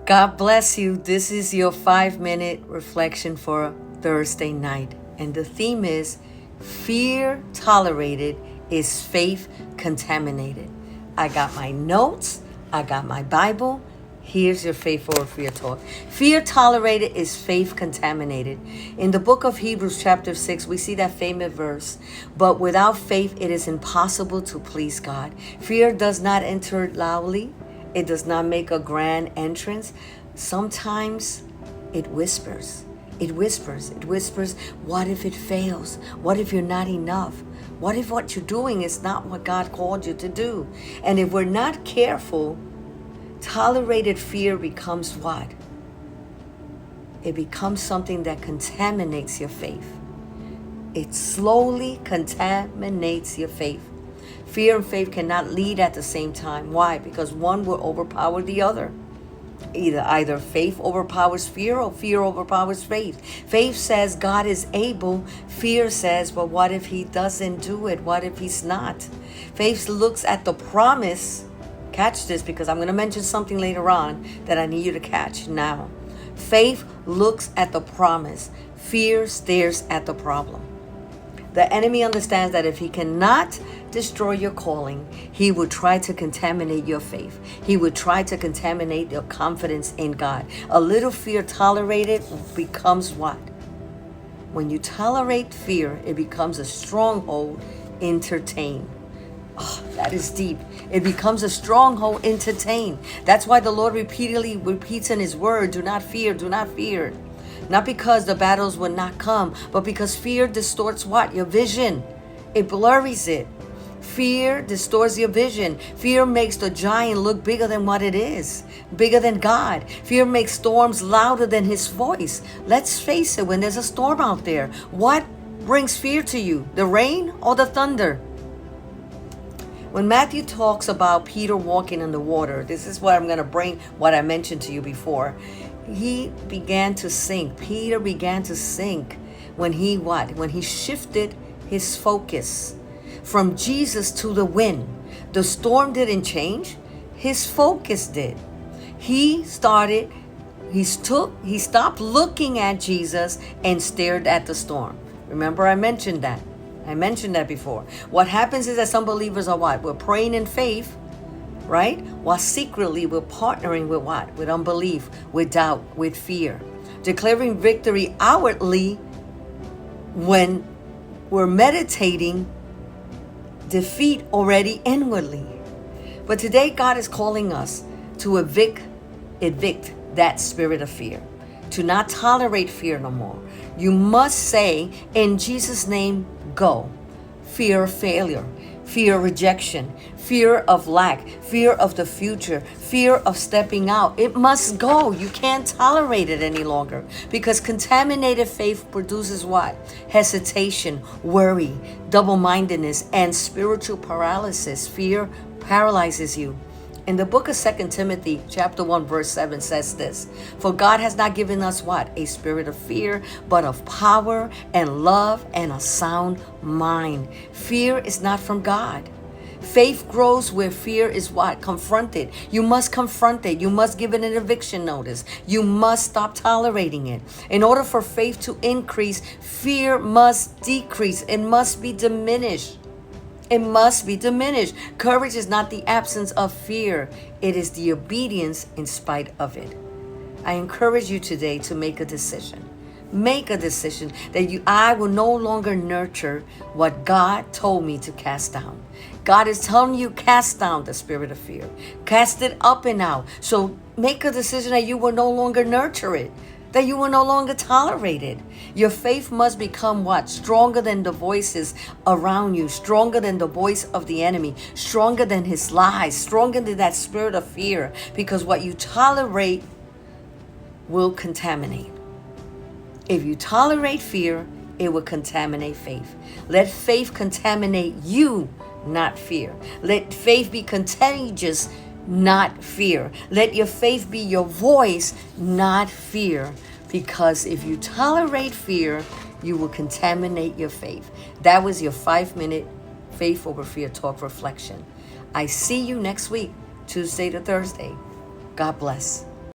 God bless you. This is your 5-minute reflection for Thursday night. And the theme is fear tolerated is faith contaminated. I got my notes. I got my Bible. Here's your faith over fear talk. Fear tolerated is faith contaminated. In the book of Hebrews chapter 6, we see that famous verse. But without faith, it is impossible to please God. Fear does not enter loudly. It does not make a grand entrance. Sometimes it whispers. It whispers. It whispers, what if it fails? What if you're not enough? What if what you're doing is not what God called you to do? And if we're not careful, tolerated fear becomes what? It becomes something that contaminates your faith. It slowly contaminates your faith. Fear and faith cannot lead at the same time. Why? Because one will overpower the other. Either faith overpowers fear or fear overpowers faith. Faith says God is able. Fear says, but what if he doesn't do it? What if he's not? Faith looks at the promise. Catch this, because I'm going to mention something later on that I need you to catch now. Faith looks at the promise. Fear stares at the problem. The enemy understands that if he cannot destroy your calling, he will try to contaminate your faith. He will try to contaminate your confidence in God. A little fear tolerated becomes what? When you tolerate fear, it becomes a stronghold entertained. Oh, that is deep. It becomes a stronghold entertained. That's why the Lord repeatedly repeats in his word, do not fear, do not fear. Not because the battles will not come, but because fear distorts what? Your vision. It blurs it. Fear distorts your vision. Fear makes the giant look bigger than what it is, bigger than God. Fear makes storms louder than his voice. Let's face it, when there's a storm out there, what brings fear to you? The rain or the thunder? When Matthew talks about Peter walking in the water, this is what I'm going to bring, what I mentioned to you before. He began to sink. Peter began to sink when he what? When he shifted his focus from Jesus to the wind. The storm didn't change. His focus did. He stopped looking at Jesus and stared at the storm. Remember, I mentioned that. Before. What happens is that some believers are what? We're praying in faith, right? While secretly we're partnering with what? With unbelief, with doubt, with fear. Declaring victory outwardly when we're meditating defeat already inwardly. But today God is calling us to evict that spirit of fear. To not tolerate fear no more. You must say, in Jesus' name, go. Fear of failure, fear of rejection, fear of lack, fear of the future, fear of stepping out. It must go. You can't tolerate it any longer, because contaminated faith produces what? Hesitation, worry, double-mindedness, and spiritual paralysis. Fear paralyzes you. In the book of 2 Timothy, chapter 1, verse 7 says this, for God has not given us what? A spirit of fear, but of power and love and a sound mind. Fear is not from God. Faith grows where fear is what? Confronted. You must confront it. You must give it an eviction notice. You must stop tolerating it. In order for faith to increase, fear must decrease. It must be diminished. It must be diminished. Courage is not the absence of fear. It is the obedience in spite of it. I encourage you today to make a decision. Make a decision that I will no longer nurture what God told me to cast down. God is telling you, cast down the spirit of fear. Cast it up and out. So make a decision that you will no longer nurture it, that you will no longer tolerate it. Your faith must become what? Stronger than the voices around you, stronger than the voice of the enemy, stronger than his lies, stronger than that spirit of fear, because what you tolerate will contaminate. If you tolerate fear, it will contaminate faith. Let faith contaminate you, not fear. Let faith be contagious, not fear. Let your faith be your voice, not fear. Because if you tolerate fear, you will contaminate your faith. That was your 5-minute Faith Over Fear Talk reflection. I see you next week, Tuesday to Thursday. God bless.